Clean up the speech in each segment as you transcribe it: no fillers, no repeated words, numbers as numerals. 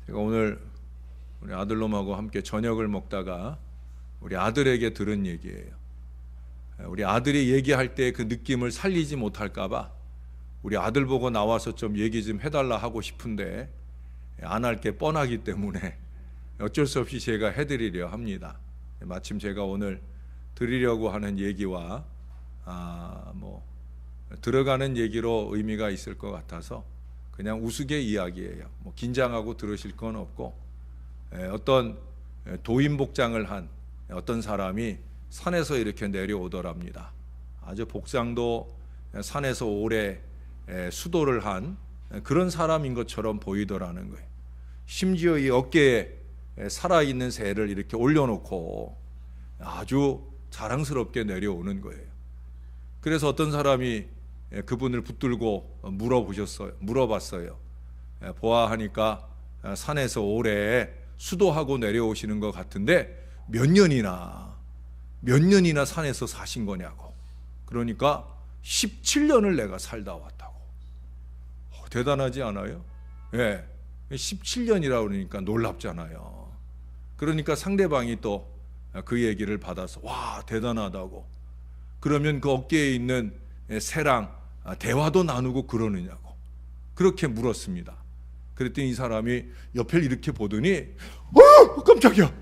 제가 오늘 우리 아들놈하고 함께 저녁을 먹다가 우리 아들에게 들은 얘기예요. 우리 아들이 얘기할 때 그 느낌을 살리지 못할까 봐 우리 아들 보고 나와서 좀 얘기 좀 해달라 하고 싶은데 안 할 게 뻔하기 때문에 어쩔 수 없이 제가 해드리려 합니다. 마침 제가 오늘 드리려고 하는 얘기와 들어가는 얘기로 의미가 있을 것 같아서 그냥 우스개 이야기예요. 긴장하고 들으실 건 없고, 어떤 도인복장을 한 어떤 사람이 산에서 이렇게 내려오더랍니다. 아주 복장도 산에서 오래 수도를 한 그런 사람인 것처럼 보이더라는 거예요. 심지어 이 어깨에 살아있는 새를 이렇게 올려놓고 아주 자랑스럽게 내려오는 거예요. 그래서 어떤 사람이 그분을 붙들고 물어봤어요. 보아하니까 산에서 오래 수도하고 내려오시는 것 같은데 몇 년이나 산에서 사신 거냐고. 그러니까 17년을 내가 살다 왔다고. 대단하지 않아요? 예. 17년이라고 그러니까 놀랍잖아요. 그러니까 상대방이 또 그 얘기를 받아서 와, 대단하다고. 그러면 그 어깨에 있는 새랑 대화도 나누고 그러느냐고 그렇게 물었습니다. 그랬더니 이 사람이 옆을 이렇게 보더니 깜짝이야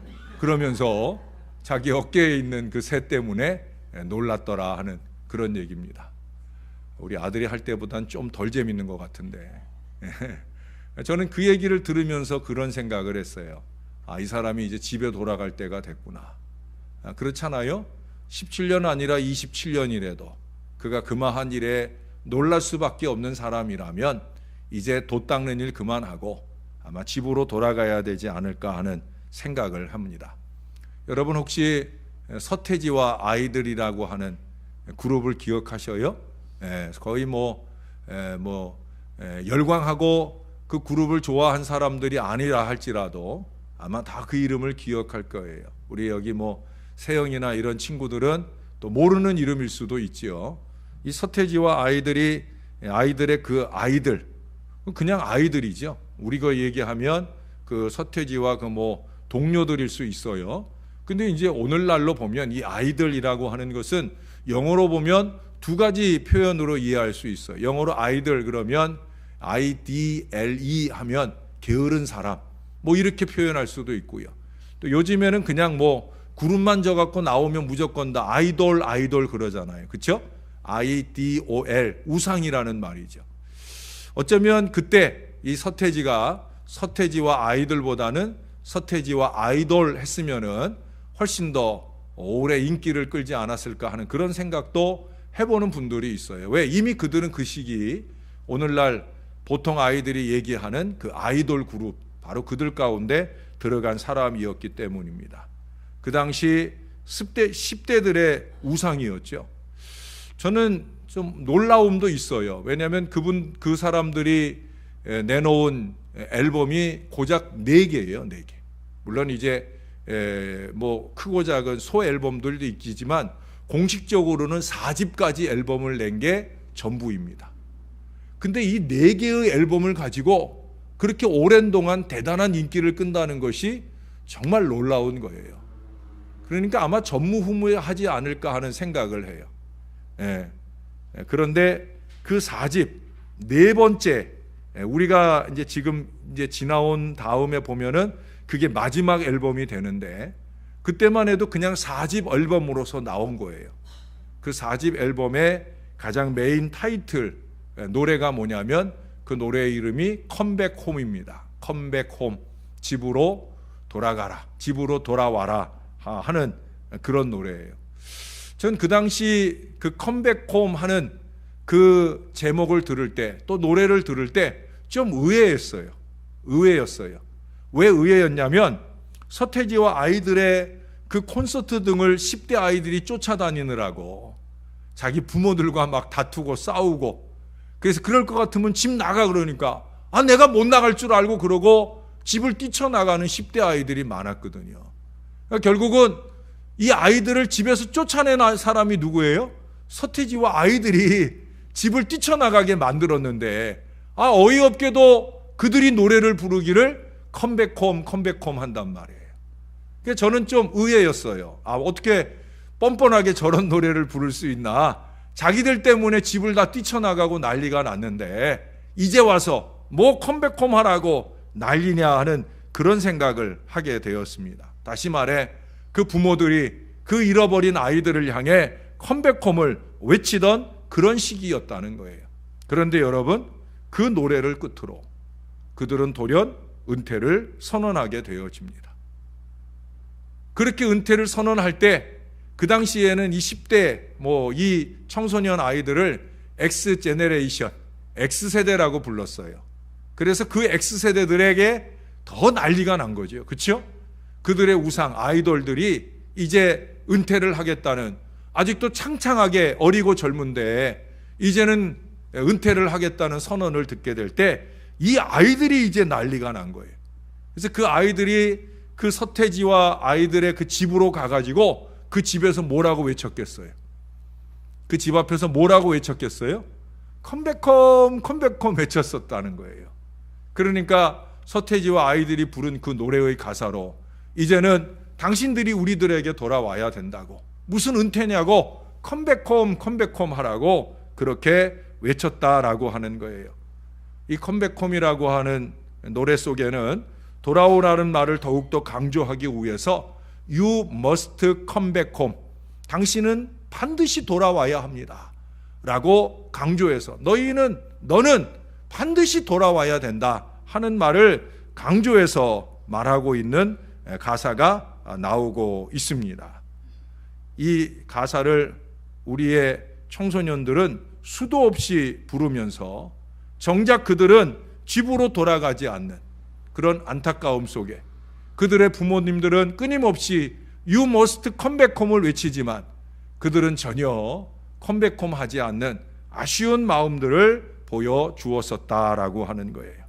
그러면서 자기 어깨에 있는 그 새 때문에 놀랐더라 하는 그런 얘기입니다. 우리 아들이 할 때보다는 좀 덜 재밌는 것 같은데 저는 그 얘기를 들으면서 그런 생각을 했어요. 이 사람이 이제 집에 돌아갈 때가 됐구나. 그렇잖아요. 17년 아니라 27년이라도 그가 그마한 일에 놀랄 수밖에 없는 사람이라면 이제 돛 닦는 일 그만하고 아마 집으로 돌아가야 되지 않을까 하는 생각을 합니다. 여러분 혹시 서태지와 아이들이라고 하는 그룹을 기억하셔요? 거의 열광하고 그 그룹을 좋아한 사람들이 아니라 할지라도 아마 다 그 이름을 기억할 거예요. 우리 여기 세영이나 이런 친구들은 또 모르는 이름일 수도 있지요. 이 서태지와 아이들의 그 아이들, 그냥 아이들이죠. 우리가 얘기하면 그 서태지와 동료들일 수 있어요. 근데 이제 오늘날로 보면 이 아이들이라고 하는 것은 영어로 보면 두 가지 표현으로 이해할 수 있어요. 영어로 아이들 그러면 IDLE 하면 게으른 사람, 이렇게 표현할 수도 있고요. 또 요즘에는 그냥 그룹만 져갖고 나오면 무조건 다 아이돌 그러잖아요. 그렇죠? IDOL, 우상이라는 말이죠. 어쩌면 그때 이 서태지와 아이들보다는 서태지와 아이돌 했으면은 훨씬 더 오래 인기를 끌지 않았을까 하는 그런 생각도 해보는 분들이 있어요. 왜? 이미 그들은 그 시기 오늘날 보통 아이들이 얘기하는 그 아이돌 그룹, 바로 그들 가운데 들어간 사람이었기 때문입니다. 그 당시 10대들의 우상이었죠. 저는 좀 놀라움도 있어요. 왜냐하면 그 사람들이 내놓은 앨범이 고작 4개예요. 4개. 물론 이제 크고 작은 소 앨범들도 있지만 공식적으로는 4집까지 앨범을 낸 게 전부입니다. 근데 이 4개의 앨범을 가지고 그렇게 오랜 동안 대단한 인기를 끈다는 것이 정말 놀라운 거예요. 그러니까 아마 전무후무하지 않을까 하는 생각을 해요. 그런데 그 4집 4번째 우리가 이제 지금 지나온 다음에 보면은 그게 마지막 앨범이 되는데 그때만 해도 그냥 4집 앨범으로서 나온 거예요. 그 4집 앨범의 가장 메인 타이틀 노래가 뭐냐면 그 노래의 이름이 컴백홈입니다. 컴백홈, 집으로 돌아가라, 집으로 돌아와라 하는 그런 노래예요. 전 그 당시 그 컴백홈 하는 그 제목을 들을 때 또 노래를 들을 때 좀 의외였어요. 왜 의외였냐면 서태지와 아이들의 그 콘서트 등을 10대 아이들이 쫓아다니느라고 자기 부모들과 막 다투고 싸우고, 그래서 그럴 것 같으면 집 나가 그러니까 내가 못 나갈 줄 알고 그러고 집을 뛰쳐나가는 10대 아이들이 많았거든요. 그러니까 결국은 이 아이들을 집에서 쫓아낸 사람이 누구예요? 서태지와 아이들이 집을 뛰쳐나가게 만들었는데 어이없게도 그들이 노래를 부르기를 컴백홈 한단 말이에요. 그래서 저는 좀 의외였어요. 어떻게 뻔뻔하게 저런 노래를 부를 수 있나. 자기들 때문에 집을 다 뛰쳐나가고 난리가 났는데 이제 와서 뭐 컴백홈 하라고 난리냐 하는 그런 생각을 하게 되었습니다. 다시 말해 그 부모들이 그 잃어버린 아이들을 향해 컴백홈을 외치던 그런 시기였다는 거예요. 그런데 여러분, 그 노래를 끝으로 그들은 돌연 은퇴를 선언하게 되어집니다. 그렇게 은퇴를 선언할 때 그 당시에는 이 10대 이 청소년 아이들을 X제네레이션, X세대라고 불렀어요. 그래서 그 X세대들에게 더 난리가 난 거죠. 그렇죠? 그들의 우상 아이돌들이 이제 은퇴를 하겠다는, 아직도 창창하게 어리고 젊은데 이제는 은퇴를 하겠다는 선언을 듣게 될 때 이 아이들이 이제 난리가 난 거예요. 그래서 그 아이들이 그 서태지와 아이들의 그 집으로 가가지고 그 집에서 뭐라고 외쳤겠어요? 그 집 앞에서 뭐라고 외쳤겠어요? 컴백홈 외쳤었다는 거예요. 그러니까 서태지와 아이들이 부른 그 노래의 가사로 이제는 당신들이 우리들에게 돌아와야 된다고, 무슨 은퇴냐고, 컴백홈 하라고 그렇게 외쳤다라고 하는 거예요. 이 컴백홈이라고 하는 노래 속에는 돌아오라는 말을 더욱더 강조하기 위해서 You must come back home, 당신은 반드시 돌아와야 합니다 라고 강조해서 너는 반드시 돌아와야 된다 하는 말을 강조해서 말하고 있는 가사가 나오고 있습니다. 이 가사를 우리의 청소년들은 수도 없이 부르면서 정작 그들은 집으로 돌아가지 않는 그런 안타까움 속에 그들의 부모님들은 끊임없이 You must come back home을 외치지만 그들은 전혀 컴백홈 하지 않는 아쉬운 마음들을 보여주었었다라고 하는 거예요.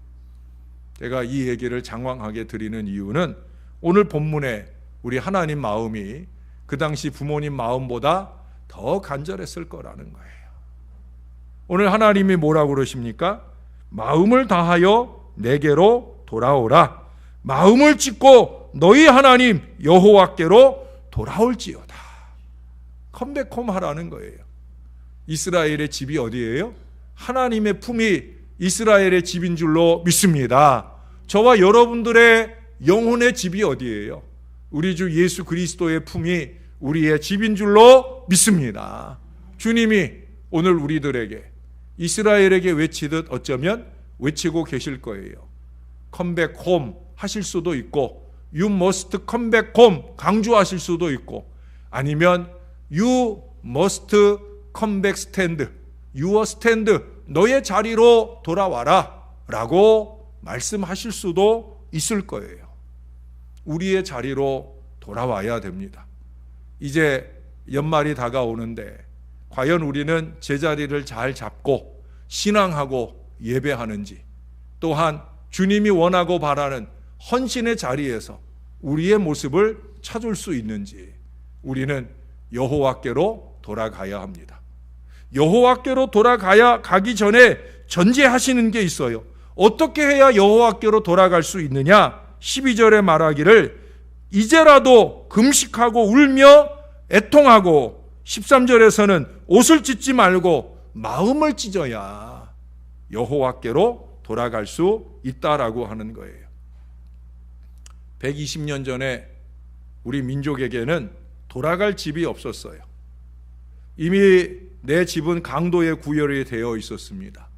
제가 이 얘기를 장황하게 드리는 이유는 오늘 본문에 우리 하나님 마음이 그 당시 부모님 마음보다 더 간절했을 거라는 거예요. 오늘 하나님이 뭐라고 그러십니까? 마음을 다하여 내게로 돌아오라. 마음을 찢고 너희 하나님 여호와께로 돌아올지어다. 컴백홈 하라는 거예요. 이스라엘의 집이 어디예요? 하나님의 품이 이스라엘의 집인 줄로 믿습니다. 저와 여러분들의 영혼의 집이 어디예요? 우리 주 예수 그리스도의 품이 우리의 집인 줄로 믿습니다. 주님이 오늘 우리들에게 이스라엘에게 외치듯 어쩌면 외치고 계실 거예요. 컴백홈 하실 수도 있고 You must come back home 강조하실 수도 있고, 아니면 You must come back stand, Your stand, 너의 자리로 돌아와라 라고 말씀하실 수도 있을 거예요. 우리의 자리로 돌아와야 됩니다. 이제 연말이 다가오는데 과연 우리는 제자리를 잘 잡고 신앙하고 예배하는지, 또한 주님이 원하고 바라는 헌신의 자리에서 우리의 모습을 찾을 수 있는지, 우리는 여호와께로 돌아가야 합니다. 여호와께로 가기 전에 전제하시는 게 있어요. 어떻게 해야 여호와께로 돌아갈 수 있느냐? 12절에 말하기를 이제라도 금식하고 울며 애통하고, 13절에서는 옷을 찢지 말고 마음을 찢어야 여호와께로 돌아갈 수 있다라고 하는 거예요. 120년 전에 우리 민족에게는 돌아갈 집이 없었어요. 이미 내 집은 강도에 구열이 되어 있었습니다.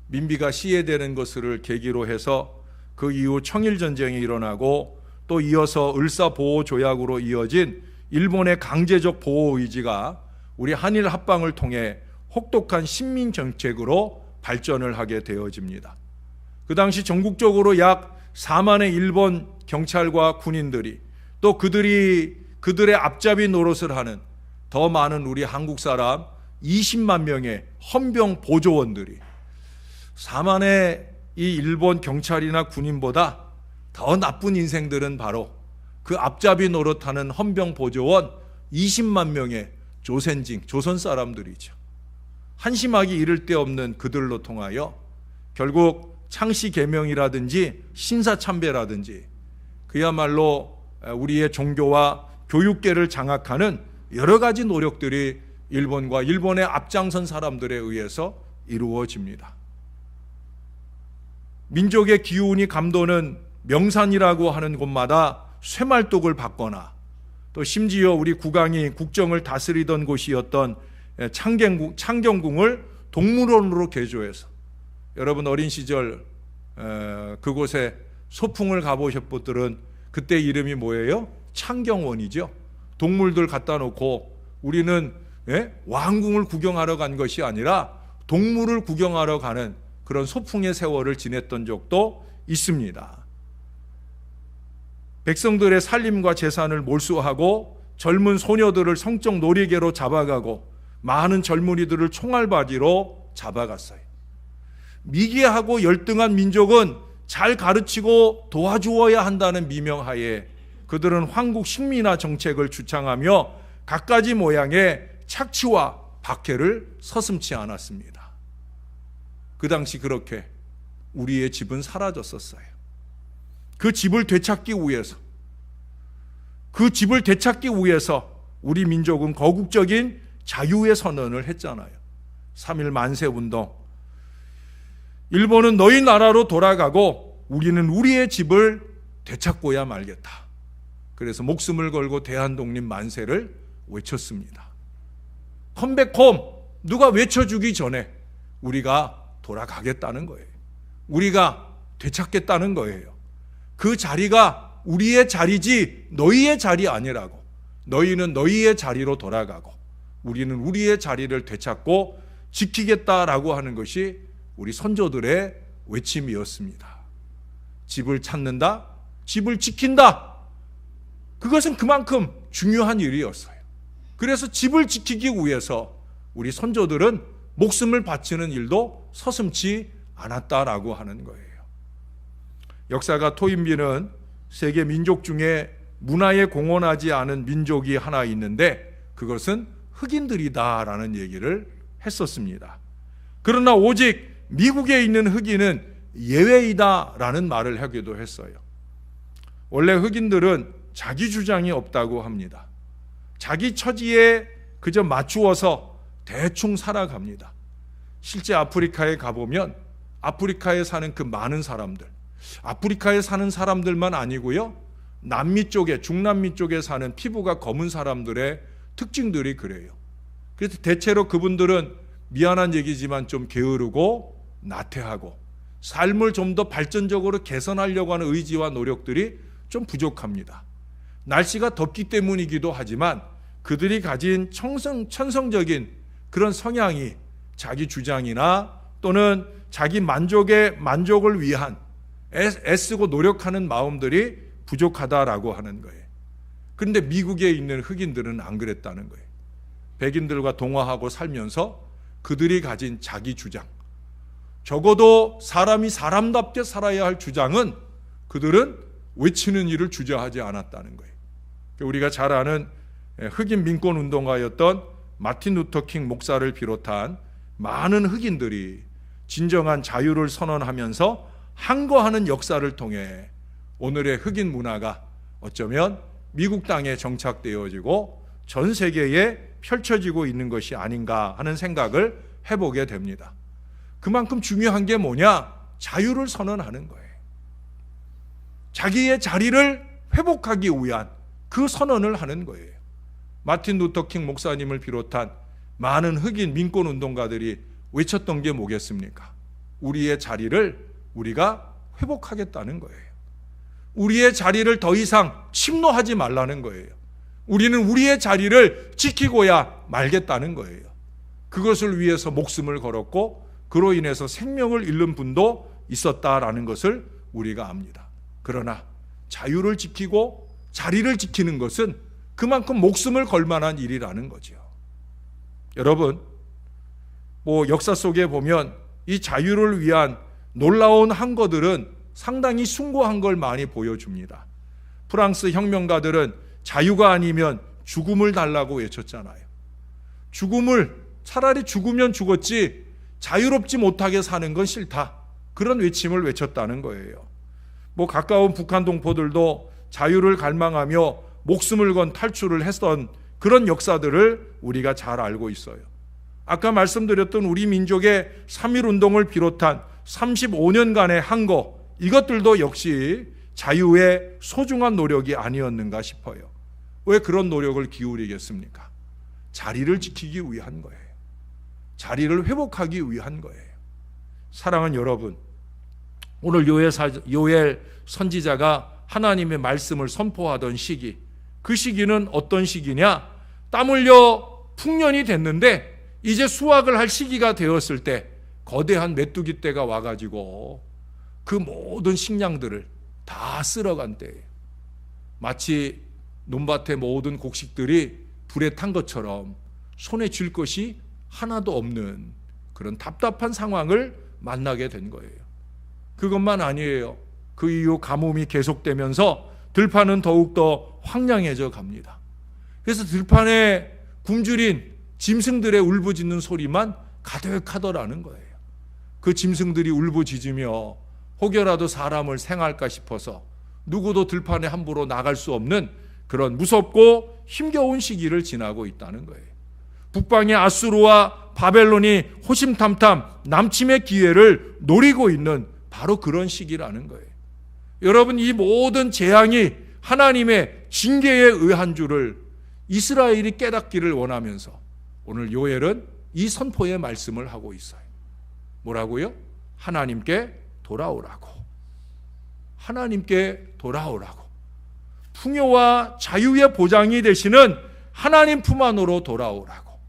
민비가 시해되는 것을 계기로 해서 그 이후 청일전쟁이 일어나고 또 이어서 을사보호조약으로 이어진 일본의 강제적 보호의지가 우리 한일 합방을 통해 혹독한 식민정책으로 발전을 하게 되어집니다. 그 당시 전국적으로 약 4만의 일본 경찰과 군인들이, 또 그들의 앞잡이 노릇을 하는 더 많은 우리 한국 사람 20만 명의 헌병 보조원들이, 4만의 이 일본 경찰이나 군인보다 더 나쁜 인생들은 바로 그 앞잡이 노릇하는 헌병 보조원 20만 명의 조선징, 조선 사람들이죠. 한심하기 이를 데 없는 그들로 통하여 결국 창씨개명이라든지 신사참배라든지 그야말로 우리의 종교와 교육계를 장악하는 여러 가지 노력들이 일본과 일본의 앞장선 사람들에 의해서 이루어집니다. 민족의 기운이 감도는 명산이라고 하는 곳마다 쇠말뚝을 받거나 또 심지어 우리 국왕이 국정을 다스리던 곳이었던 창경궁을 동물원으로 개조해서 여러분 어린 시절 그곳에 소풍을 가보셨 분들은 그때 이름이 뭐예요? 창경원이죠. 동물들 갖다 놓고 우리는 왕궁을 구경하러 간 것이 아니라 동물을 구경하러 가는 그런 소풍의 세월을 지냈던 적도 있습니다. 백성들의 살림과 재산을 몰수하고 젊은 소녀들을 성적 놀이개로 잡아가고 많은 젊은이들을 총알바지로 잡아갔어요. 미개하고 열등한 민족은 잘 가르치고 도와주어야 한다는 미명하에 그들은 황국 식민화 정책을 주창하며 갖가지 모양의 착취와 박해를 서슴지 않았습니다. 그 당시 그렇게 우리의 집은 사라졌었어요. 그 집을 되찾기 위해서 우리 민족은 거국적인 자유의 선언을 했잖아요. 3.1 만세운동. 일본은 너희 나라로 돌아가고 우리는 우리의 집을 되찾고야 말겠다. 그래서 목숨을 걸고 대한독립 만세를 외쳤습니다. 컴백홈 누가 외쳐주기 전에 우리가 돌아가겠다는 거예요. 우리가 되찾겠다는 거예요. 그 자리가 우리의 자리지 너희의 자리 아니라고. 너희는 너희의 자리로 돌아가고 우리는 우리의 자리를 되찾고 지키겠다라고 하는 것이 우리 선조들의 외침이었습니다. 집을 찾는다, 집을 지킨다. 그것은 그만큼 중요한 일이었어요. 그래서 집을 지키기 위해서 우리 선조들은 목숨을 바치는 일도 서슴지 않았다라고 하는 거예요. 역사가 토인비는 세계 민족 중에 문화에 공헌하지 않은 민족이 하나 있는데 그것은 흑인들이다라는 얘기를 했었습니다. 그러나 오직 미국에 있는 흑인은 예외이다라는 말을 하기도 했어요. 원래 흑인들은 자기 주장이 없다고 합니다. 자기 처지에 그저 맞추어서 대충 살아갑니다. 실제 아프리카에 가보면 아프리카에 사는 그 많은 사람들, 아프리카에 사는 사람들만 아니고요, 남미 쪽에, 중남미 쪽에 사는 피부가 검은 사람들의 특징들이 그래요. 그래서 대체로 그분들은 미안한 얘기지만 좀 게으르고 나태하고 삶을 좀 더 발전적으로 개선하려고 하는 의지와 노력들이 좀 부족합니다. 날씨가 덥기 때문이기도 하지만 그들이 가진 천성적인 그런 성향이 자기 주장이나 또는 자기 만족을 위한 애쓰고 노력하는 마음들이 부족하다라고 하는 거예요. 그런데 미국에 있는 흑인들은 안 그랬다는 거예요. 백인들과 동화하고 살면서 그들이 가진 자기 주장, 적어도 사람이 사람답게 살아야 할 주장은 그들은 외치는 일을 주저하지 않았다는 거예요. 우리가 잘 아는 흑인 민권 운동가였던 마틴 루터 킹 목사를 비롯한 많은 흑인들이 진정한 자유를 선언하면서 항거하는 역사를 통해 오늘의 흑인 문화가 어쩌면 미국 땅에 정착되어지고 전 세계에 펼쳐지고 있는 것이 아닌가 하는 생각을 해보게 됩니다. 그만큼 중요한 게 뭐냐? 자유를 선언하는 거예요. 자기의 자리를 회복하기 위한 그 선언을 하는 거예요. 마틴 루터 킹 목사님을 비롯한 많은 흑인 민권 운동가들이 외쳤던 게 뭐겠습니까? 우리의 자리를 우리가 회복하겠다는 거예요. 우리의 자리를 더 이상 침노하지 말라는 거예요. 우리는 우리의 자리를 지키고야 말겠다는 거예요. 그것을 위해서 목숨을 걸었고 그로 인해서 생명을 잃는 분도 있었다라는 것을 우리가 압니다. 그러나 자유를 지키고 자리를 지키는 것은 그만큼 목숨을 걸 만한 일이라는 거죠. 여러분, 역사 속에 보면 이 자유를 위한 놀라운 항거들은 상당히 숭고한 걸 많이 보여줍니다. 프랑스 혁명가들은 자유가 아니면 죽음을 달라고 외쳤잖아요. 차라리 죽으면 죽었지 자유롭지 못하게 사는 건 싫다. 그런 외침을 외쳤다는 거예요. 뭐 가까운 북한 동포들도 자유를 갈망하며 목숨을 건 탈출을 했던 그런 역사들을 우리가 잘 알고 있어요. 아까 말씀드렸던 우리 민족의 3.1운동을 비롯한 35년간의 항거, 이것들도 역시 자유의 소중한 노력이 아니었는가 싶어요. 왜 그런 노력을 기울이겠습니까? 자리를 지키기 위한 거예요. 자리를 회복하기 위한 거예요. 사랑하는 여러분, 오늘 요엘 선지자가 하나님의 말씀을 선포하던 시기, 그 시기는 어떤 시기냐? 땀 흘려 풍년이 됐는데 이제 수확을 할 시기가 되었을 때 거대한 메뚜기 떼가 와가지고 그 모든 식량들을 다 쓸어간 때예요. 마치 논밭의 모든 곡식들이 불에 탄 것처럼 손에 쥘 것이 하나도 없는 그런 답답한 상황을 만나게 된 거예요. 그것만 아니에요. 그 이후 가뭄이 계속되면서 들판은 더욱더 황량해져 갑니다. 그래서 들판에 굶주린 짐승들의 울부짖는 소리만 가득하더라는 거예요. 그 짐승들이 울부짖으며 혹여라도 사람을 생할까 싶어서 누구도 들판에 함부로 나갈 수 없는 그런 무섭고 힘겨운 시기를 지나고 있다는 거예요. 북방의 아수르와 바벨론이 호심탐탐 남침의 기회를 노리고 있는 바로 그런 시기라는 거예요. 여러분, 이 모든 재앙이 하나님의 징계에 의한 줄을 이스라엘이 깨닫기를 원하면서 오늘 요엘은 이 선포의 말씀을 하고 있어요. 뭐라고요? 하나님께 돌아오라고. 하나님께 돌아오라고. 풍요와 자유의 보장이 되시는 하나님 품 안으로 돌아오라고.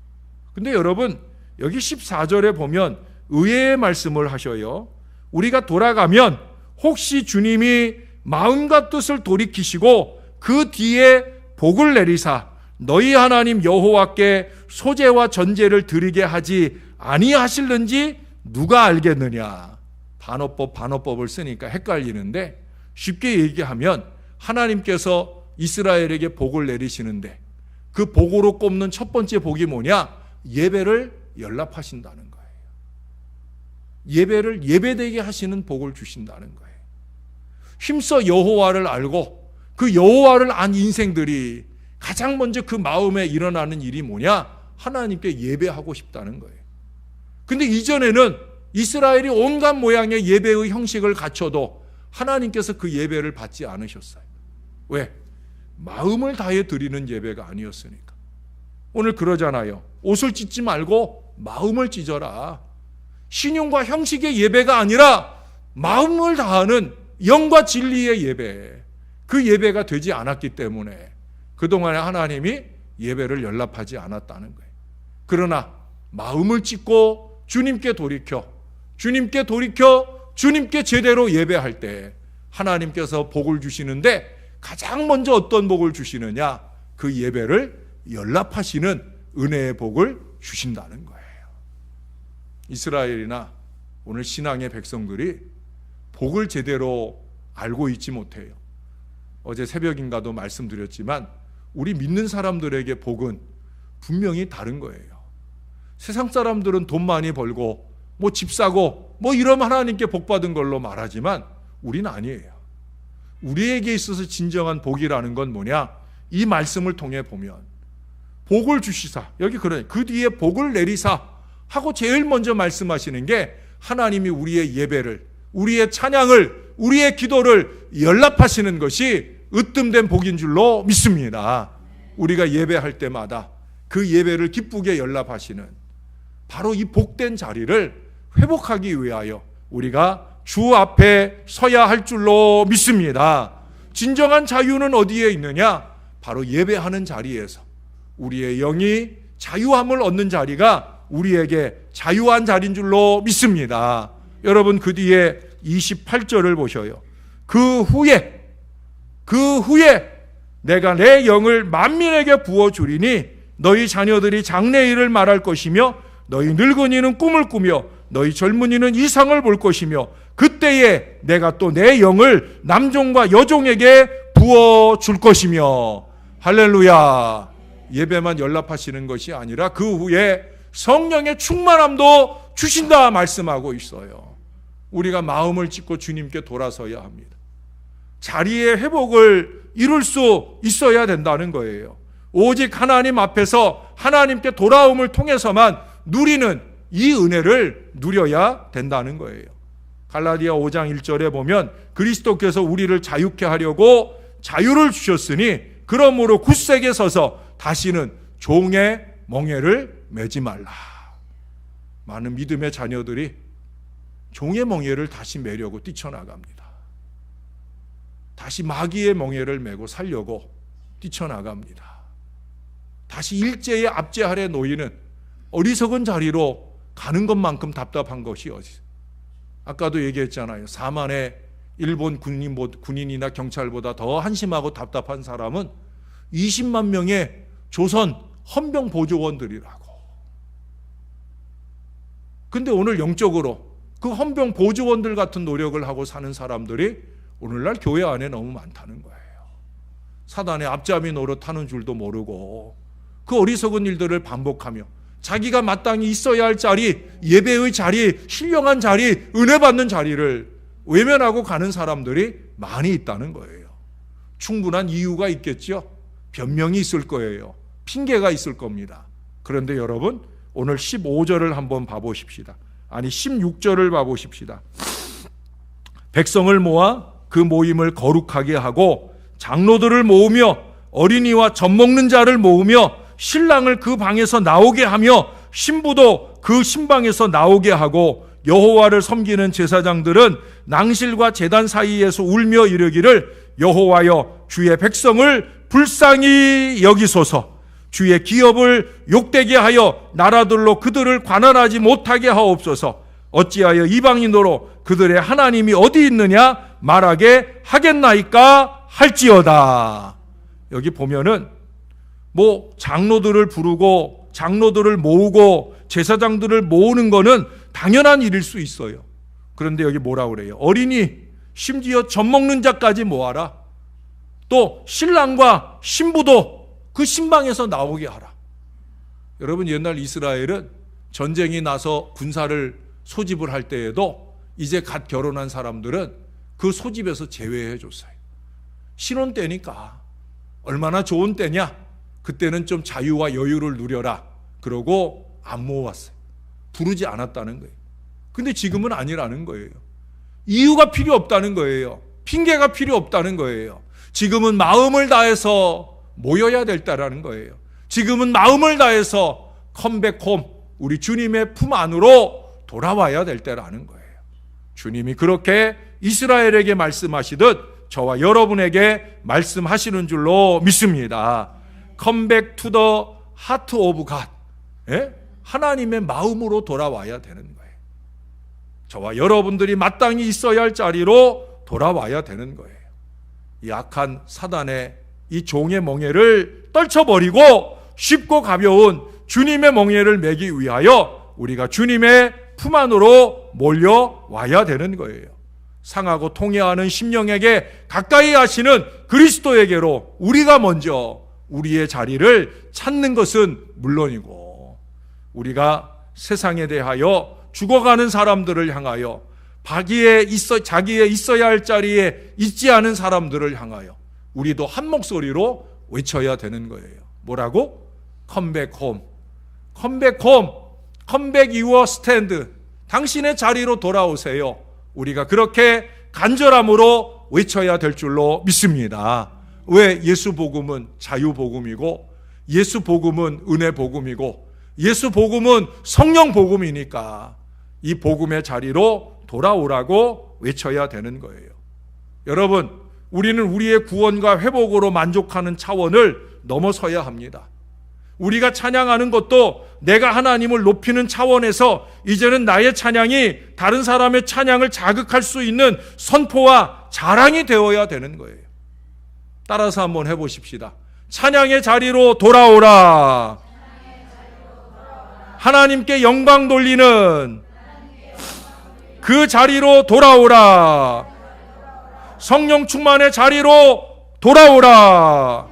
근데 여러분, 여기 14절에 보면 의외의 말씀을 하셔요. 우리가 돌아가면 혹시 주님이 마음과 뜻을 돌이키시고 그 뒤에 복을 내리사 너희 하나님 여호와께 소제와 전제를 드리게 하지 아니하실는지 누가 알겠느냐. 반어법을 쓰니까 헷갈리는데 쉽게 얘기하면 하나님께서 이스라엘에게 복을 내리시는데 그 복으로 꼽는 첫 번째 복이 뭐냐? 예배를 연락하신다는 거예요. 예배를 예배되게 하시는 복을 주신다는 거예요. 힘써 여호와를 알고 그 여호와를 안 인생들이 가장 먼저 그 마음에 일어나는 일이 뭐냐? 하나님께 예배하고 싶다는 거예요. 근데 이전에는 이스라엘이 온갖 모양의 예배의 형식을 갖춰도 하나님께서 그 예배를 받지 않으셨어요. 왜? 마음을 다해 드리는 예배가 아니었으니까. 오늘 그러잖아요. 옷을 찢지 말고 마음을 찢어라. 신용과 형식의 예배가 아니라 마음을 다하는 영과 진리의 예배, 그 예배가 되지 않았기 때문에 그동안에 하나님이 예배를 연락하지 않았다는 거예요. 그러나 마음을 찢고 주님께 돌이켜 주님께 제대로 예배할 때 하나님께서 복을 주시는데 가장 먼저 어떤 복을 주시느냐? 그 예배를 연락하시는 은혜의 복을 주신다는 거예요. 이스라엘이나 오늘 신앙의 백성들이 복을 제대로 알고 있지 못해요. 어제 새벽인가도 말씀드렸지만 우리 믿는 사람들에게 복은 분명히 다른 거예요. 세상 사람들은 돈 많이 벌고 뭐 집 사고 뭐 이러면 하나님께 복 받은 걸로 말하지만 우리는 아니에요. 우리에게 있어서 진정한 복이라는 건 뭐냐? 이 말씀을 통해 보면 복을 주시사, 여기 그래, 그 뒤에 복을 내리사 하고 제일 먼저 말씀하시는 게 하나님이 우리의 예배를, 우리의 찬양을, 우리의 기도를 연락하시는 것이 으뜸된 복인 줄로 믿습니다. 우리가 예배할 때마다 그 예배를 기쁘게 연락하시는 바로 이 복된 자리를 회복하기 위하여 우리가 주 앞에 서야 할 줄로 믿습니다. 진정한 자유는 어디에 있느냐? 바로 예배하는 자리에서 우리의 영이 자유함을 얻는 자리가 우리에게 자유한 자리인 줄로 믿습니다. 여러분, 그 뒤에 28절을 보셔요. 그 후에 내가 내 영을 만민에게 부어주리니 너희 자녀들이 장래일을 말할 것이며 너희 늙은이는 꿈을 꾸며 너희 젊은이는 이상을 볼 것이며 그때에 내가 또 내 영을 남종과 여종에게 부어줄 것이며. 할렐루야. 예배만 연락하시는 것이 아니라 그 후에 성령의 충만함도 주신다 말씀하고 있어요. 우리가 마음을 찢고 주님께 돌아서야 합니다. 자리의 회복을 이룰 수 있어야 된다는 거예요. 오직 하나님 앞에서 하나님께 돌아옴을 통해서만 누리는 이 은혜를 누려야 된다는 거예요. 갈라디아 5장 1절에 보면 그리스도께서 우리를 자유케 하려고 자유를 주셨으니 그러므로 굳세게 서서 다시는 종의 멍에를 매지 말라. 많은 믿음의 자녀들이 종의 멍에를 다시 매려고 뛰쳐나갑니다. 다시 마귀의 멍에를 메고 살려고 뛰쳐나갑니다. 다시 일제의 압제 아래 놓이는 어리석은 자리로 가는 것만큼 답답한 것이 어디. 아까도 얘기했잖아요. 4만의 일본 군인이나 경찰보다 더 한심하고 답답한 사람은 20만 명의 조선 헌병 보조원들이라고. 근데 오늘 영적으로 그 헌병 보조원들 같은 노력을 하고 사는 사람들이 오늘날 교회 안에 너무 많다는 거예요. 사단의 앞잡이 노릇하는 줄도 모르고 그 어리석은 일들을 반복하며 자기가 마땅히 있어야 할 자리, 예배의 자리, 신령한 자리, 은혜 받는 자리를 외면하고 가는 사람들이 많이 있다는 거예요. 충분한 이유가 있겠죠. 변명이 있을 거예요. 핑계가 있을 겁니다. 그런데 여러분, 오늘 15절을 한번 봐보십시다. 아니 16절을 봐보십시다. 백성을 모아 그 모임을 거룩하게 하고 장로들을 모으며 어린이와 젖 먹는 자를 모으며 신랑을 그 방에서 나오게 하며 신부도 그 신방에서 나오게 하고 여호와를 섬기는 제사장들은 낭실과 제단 사이에서 울며 이르기를 여호와여 주의 백성을 불쌍히 여기소서. 주의 기업을 욕되게 하여 나라들로 그들을 관할하지 못하게 하옵소서. 어찌하여 이방인으로 그들의 하나님이 어디 있느냐 말하게 하겠나이까 할지어다. 여기 보면은 장로들을 부르고 장로들을 모으고 제사장들을 모으는 거는 당연한 일일 수 있어요. 그런데 여기 뭐라고 그래요? 어린이, 심지어 젖 먹는 자까지 모아라. 또 신랑과 신부도 그 신방에서 나오게 하라. 여러분, 옛날 이스라엘은 전쟁이 나서 군사를 소집을 할 때에도 이제 갓 결혼한 사람들은 그 소집에서 제외해 줬어요. 신혼 때니까 얼마나 좋은 때냐? 그때는 좀 자유와 여유를 누려라. 그러고 안 모았어요. 부르지 않았다는 거예요. 근데 지금은 아니라는 거예요. 이유가 필요 없다는 거예요. 핑계가 필요 없다는 거예요. 지금은 마음을 다해서 모여야 될 때라는 거예요. 지금은 마음을 다해서 컴백홈, 우리 주님의 품 안으로 돌아와야 될 때라는 거예요. 주님이 그렇게 이스라엘에게 말씀하시듯 저와 여러분에게 말씀하시는 줄로 믿습니다. Come back to the heart of God. 예? 하나님의 마음으로 돌아와야 되는 거예요. 저와 여러분들이 마땅히 있어야 할 자리로 돌아와야 되는 거예요. 이 악한 사단의 이 종의 멍에를 떨쳐버리고 쉽고 가벼운 주님의 멍에를 매기 위하여 우리가 주님의 품 안으로 몰려와야 되는 거예요. 상하고 통해하는 심령에게 가까이 하시는 그리스도에게로 우리가 먼저 우리의 자리를 찾는 것은 물론이고, 우리가 세상에 대하여 죽어가는 사람들을 향하여 자기의 있어야 할 자리에 있지 않은 사람들을 향하여 우리도 한 목소리로 외쳐야 되는 거예요. 뭐라고? Come back home. Come back home. Come back your stand. 당신의 자리로 돌아오세요. 우리가 그렇게 간절함으로 외쳐야 될 줄로 믿습니다. 왜? 예수 복음은 자유 복음이고, 예수 복음은 은혜 복음이고, 예수 복음은 성령 복음이니까 이 복음의 자리로 돌아오라고 외쳐야 되는 거예요. 여러분, 우리는 우리의 구원과 회복으로 만족하는 차원을 넘어서야 합니다. 우리가 찬양하는 것도 내가 하나님을 높이는 차원에서 이제는 나의 찬양이 다른 사람의 찬양을 자극할 수 있는 선포와 자랑이 되어야 되는 거예요. 따라서 한번 해보십시다. 찬양의 자리로 돌아오라. 하나님께 영광 돌리는 그 자리로 돌아오라. 성령 충만의 자리로 돌아오라.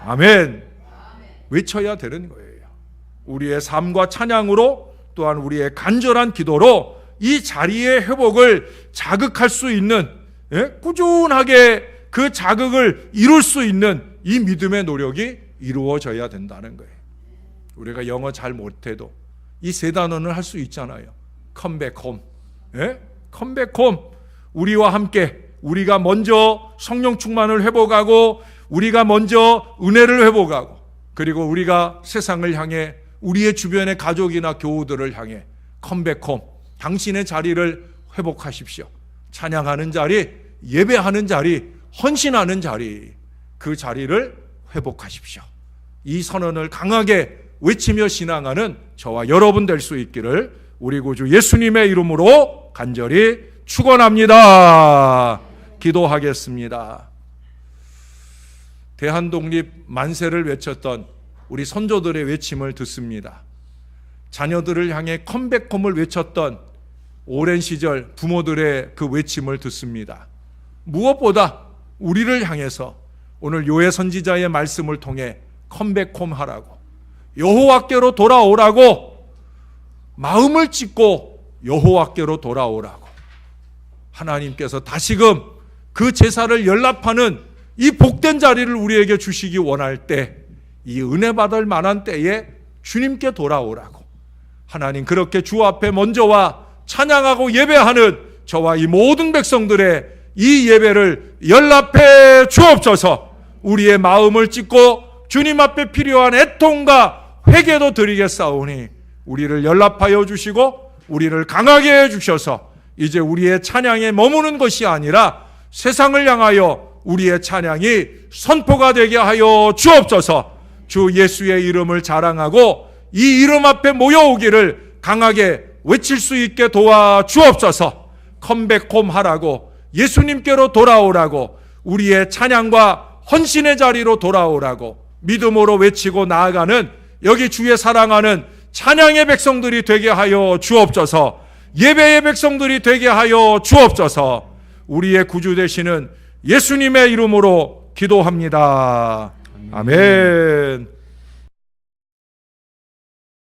아멘. 외쳐야 되는 거예요. 우리의 삶과 찬양으로, 또한 우리의 간절한 기도로 이 자리의 회복을 자극할 수 있는, 꾸준하게 그 자극을 이룰 수 있는 이 믿음의 노력이 이루어져야 된다는 거예요. 우리가 영어 잘 못해도 이 세 단어는 할 수 있잖아요. 컴백홈, 컴백홈. 우리와 함께, 우리가 먼저 성령 충만을 회복하고, 우리가 먼저 은혜를 회복하고, 그리고 우리가 세상을 향해, 우리의 주변의 가족이나 교우들을 향해 컴백홈, 당신의 자리를 회복하십시오. 찬양하는 자리, 예배하는 자리, 헌신하는 자리, 그 자리를 회복하십시오. 이 선언을 강하게 외치며 신앙하는 저와 여러분 될 수 있기를 우리 구주 예수님의 이름으로 간절히 축원합니다. 기도하겠습니다. 대한독립 만세를 외쳤던 우리 선조들의 외침을 듣습니다. 자녀들을 향해 컴백홈을 외쳤던 오랜 시절 부모들의 그 외침을 듣습니다. 무엇보다 우리를 향해서 오늘 요엘 선지자의 말씀을 통해 컴백홈 하라고, 여호와께로 돌아오라고, 마음을 찢고 여호와께로 돌아오라고, 하나님께서 다시금 그 제사를 연납하는 이 복된 자리를 우리에게 주시기 원할 때, 이 은혜 받을 만한 때에 주님께 돌아오라고, 하나님 그렇게 주 앞에 먼저 와 찬양하고 예배하는 저와 이 모든 백성들의 이 예배를 연납해 주옵소서. 우리의 마음을 찢고 주님 앞에 필요한 애통과 회개도 드리겠사오니 우리를 연납하여 주시고 우리를 강하게 해주셔서 이제 우리의 찬양에 머무는 것이 아니라 세상을 향하여 우리의 찬양이 선포가 되게 하여 주옵소서. 주 예수의 이름을 자랑하고 이 이름 앞에 모여오기를 강하게 외칠 수 있게 도와 주옵소서. 컴백홈 하라고, 예수님께로 돌아오라고, 우리의 찬양과 헌신의 자리로 돌아오라고 믿음으로 외치고 나아가는 여기 주의 사랑하는 찬양의 백성들이 되게 하여 주옵소서. 예배의 백성들이 되게 하여 주옵소서. 우리의 구주 되시는 예수님의 이름으로 기도합니다. 아멘.